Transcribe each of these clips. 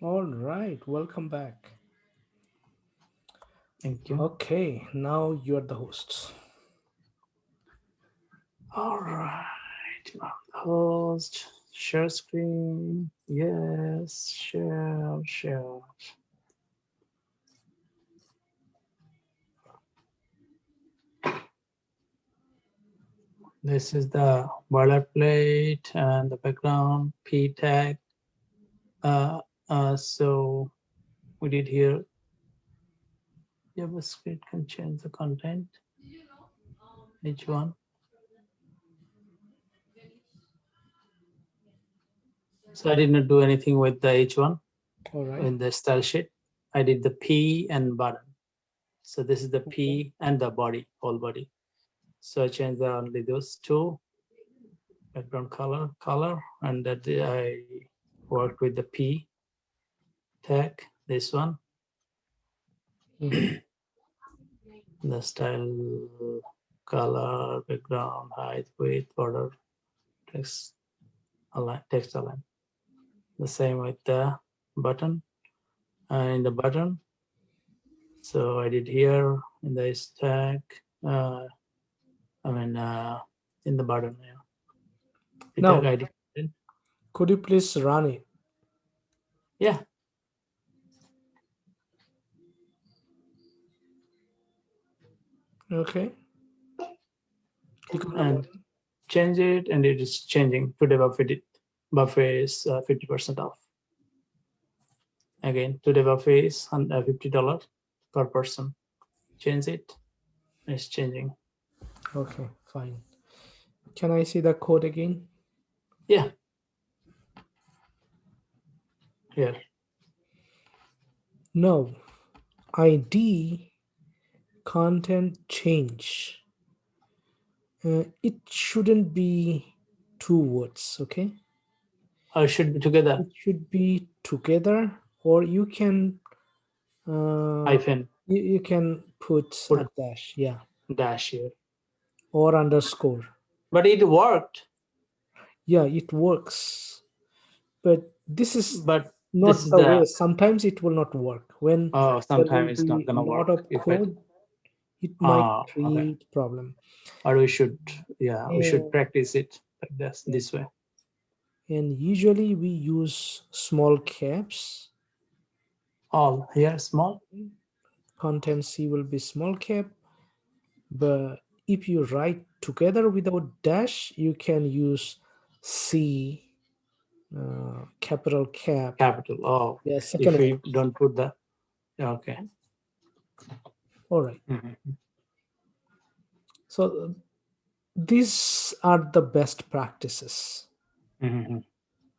All right, welcome back. Thank you. Okay, now you're the host. All right. Now host, share screen. Yes, share, share. This is the boilerplate and the background p tag. Uh, so we did here JavaScript can change the content. Each one. So I did not do anything with the H1 All right. in the style sheet. I did the P and button. So this is the Okay. P and the body, whole body. So I changed only those two, background color, and that I worked with the P tag, this one, Mm-hmm. the style, color, background, height, width, border, text align, text align. The same with the button and in the button. So I did here in the stack. Uh, I mean, in the button, yeah. The tag Now, ID. could you please run it? Yeah, Okay. Click on the and button. change it, and it is changing. Today buffet is 50% off. Again, today buffet is $50 per person. Change it, it's changing. Okay, fine. Can I see the code again? Yeah, here. No. ID content change. It shouldn't be two words, okay? Or should be together. It should be together, or uh, Hyphen, you can put a put dash, yeah, dash here. or underscore. But it worked. Yeah, it works, but this is But this not is the way. the Sometimes it will not work when oh, there will sometimes it's not be a gonna lot work of if it. code. It might Okay. create problem. Or we should, yeah, we should And, practice it like yeah. this way. And usually we use small caps. All here small. Content C will be small cap, but if you write together without dash, you can use C, capital cap. Capital. Oh, Yeah, if second we word. don't put the, okay. All right. Mm-hmm. So these are the best practices. Mm-hmm.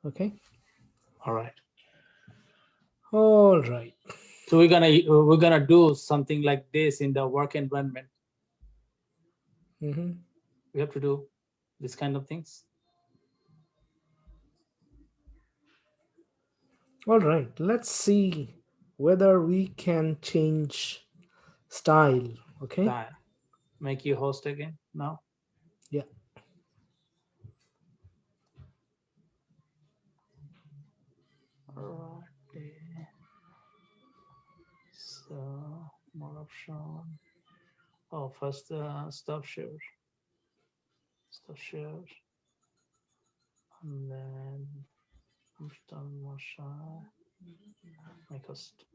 Okay. All right. All right. So we're gonna do something like this in the work environment. Mhm. We have to do this kind of things. All right. Let's see whether we can change style. Okay. That make you host again now. Yeah. All right. So more option. Oh, first stuff share, and then install motion. Make host.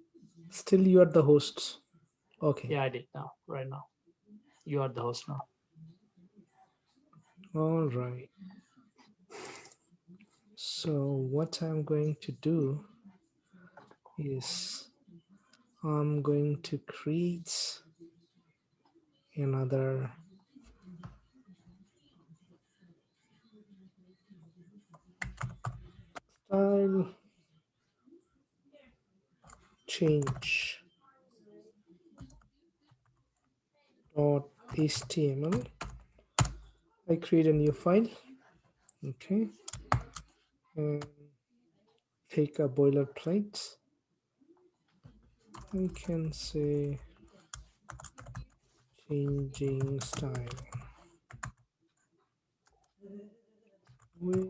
Still, you are the host. Okay. Yeah, I did now. Right now, you are the host now. All right. So what I'm going to do is I'm going to create another style change dot html. I create a new file. Okay. And take a boilerplate. I can say changing style with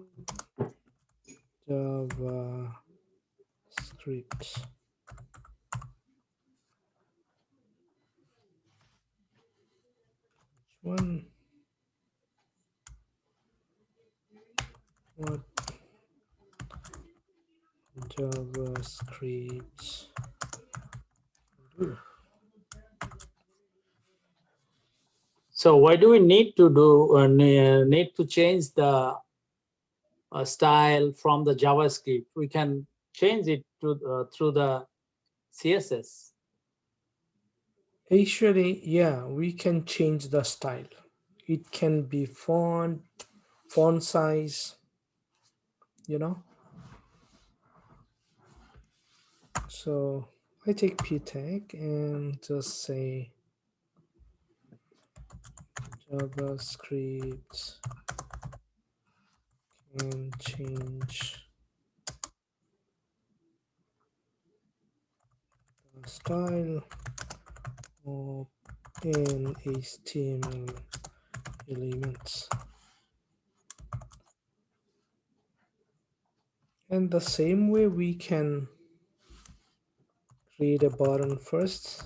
JavaScript. JavaScript. One. What JavaScript do? So why do we need to need to change the style from the JavaScript? We can change it to through the CSS. Actually, yeah, we can change the style. It can be font size, you know. So I take p tag and just say JavaScript can change the style of an HTML elements. And the same way we can create a button first,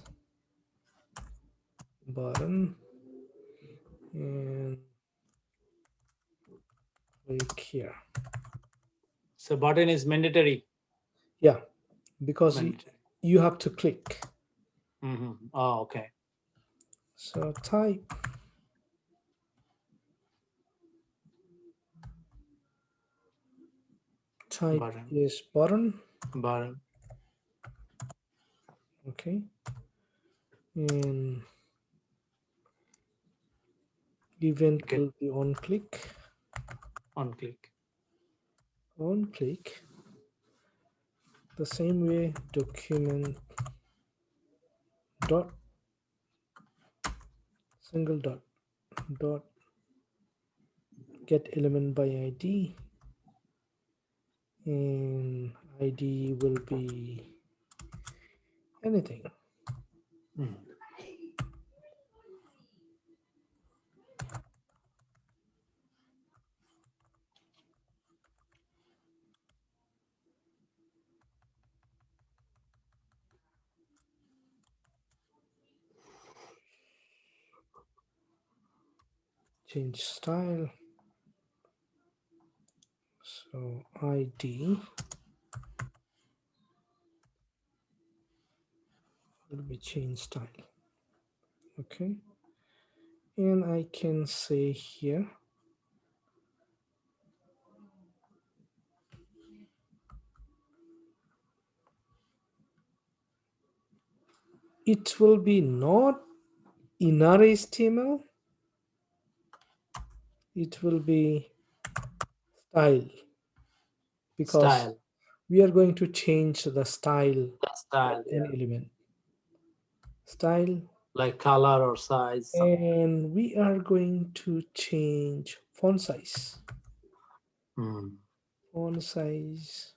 button, and click here. So button is mandatory. Yeah, because Mandatory. you have to click. Oh, okay. So type Button. is button. Button. Okay, and event Okay. will be on click. On click. On click. The same way document dot single dot get element by ID, and ID will be anything. Change style. So ID will be change style. Okay, and I can say here it will be not inner HTML, it will be style, because Style. we are going to change the style The style. an element style, Like color or size. Something. and we are going to change font size. Font size.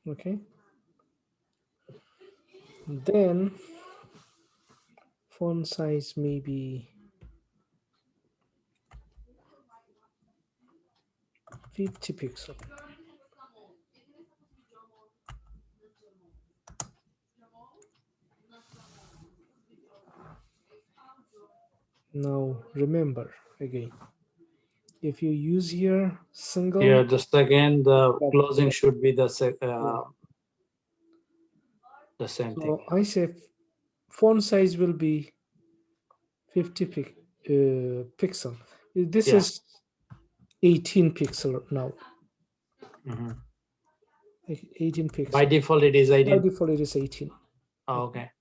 Okay, then font size maybe 50 pixel. Now remember again, if you use here single, Here, just again, the but closing should be the same thing. so I say font size will be 50 pixel. This Yeah. is 18 pixel now. 18 pixel. By default, it is By 18. default, it is 18. Oh, okay.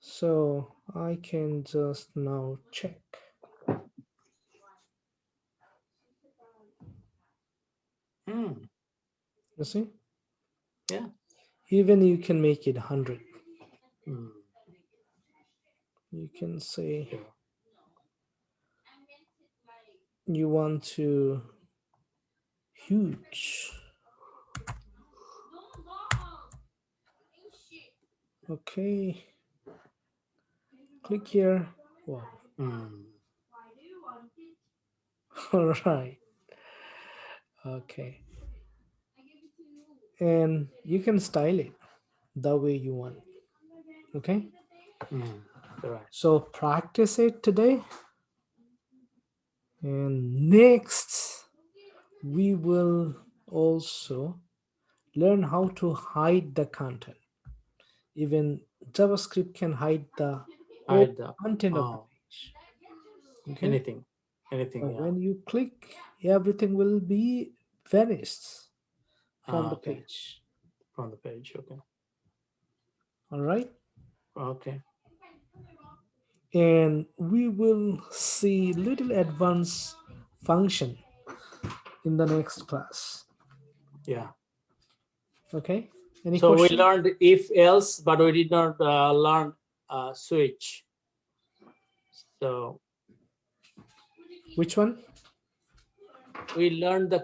So I can just now check. You see? Yeah. Even you can make it 100. Mm. You can say Sure. you want to huge. Okay. Click here. Wow. All right. Okay. and you can style it the way you want. Okay, Correct. so practice it today, and next we will also learn how to hide the content. Even JavaScript can hide the whole Hide the content of the page. Okay, anything, so yeah. when you click, everything will be vanished from the Okay. page. From the page. Okay. All right, Okay. and we will see little advanced function in the next class. Yeah. Okay, any So we question? learned if else, but we did not learn switch. So Which one? we learned the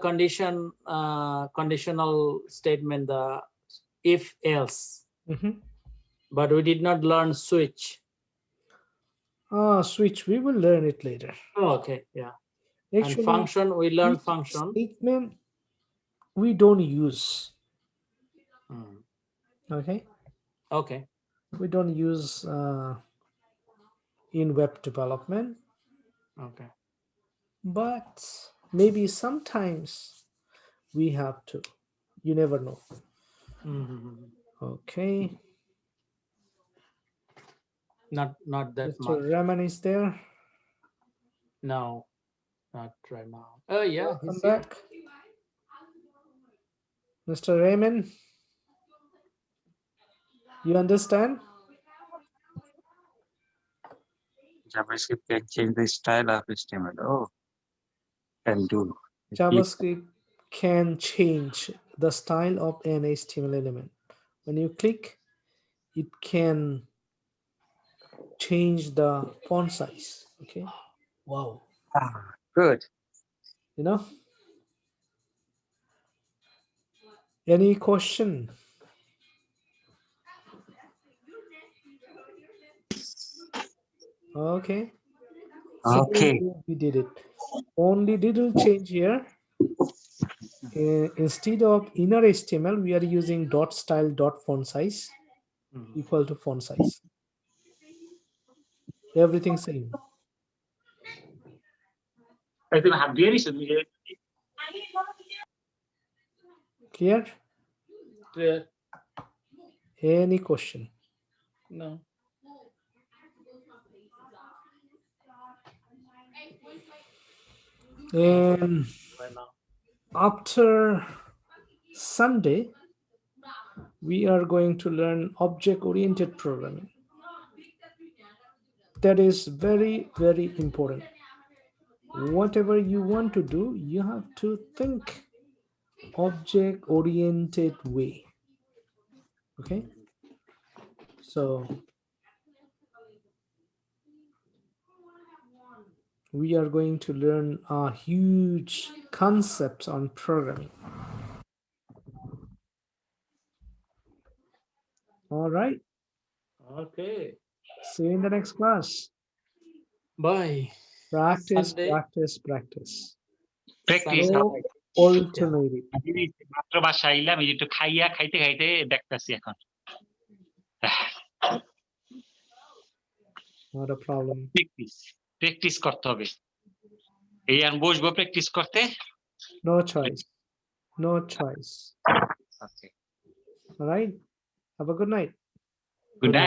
conditional statement, the if else, but we did not learn switch. Switch, we will learn it later. Oh, okay, yeah. Actually, and function, we learned switch function. statement we don't use. Okay, Okay. we don't use in web development, Okay. but maybe sometimes we have to. You never know. Okay, Not that Mr. much. Raman is there. No, not right now. Oh yeah, Welcome he's here. back, Mr. Raymond. You understand? JavaScript can change the style of HTML. Oh, can do. JavaScript can change the style of an HTML element. When you click, it can change the font size. Okay, wow, Good. you know. Any question? Okay, so Okay. we did it. Only little change here. Instead of inner HTML, we are using dot style dot font size equal to font size. Everything same. Clear? Clear? Any question? No. And Right now. after Sunday, we are going to learn object-oriented programming. That is very, very important. Whatever you want to do, you have to think object-oriented way. Okay? So we are going to learn a huge concepts on programming. All right. Okay. See you in the next class. Bye. Practice, Sunday. practice, practice. Practice. No alternative. মাত্র বাসা আইলাম, এই একটু খাইয়া খাইতে খাইতে দেখতাছি এখন। Not a problem. প্র্যাকটিস করতে হবে। এই আর বসবো প্র্যাকটিস করতে। No choice. No choice. Okay. All right. Have a good night. Good night.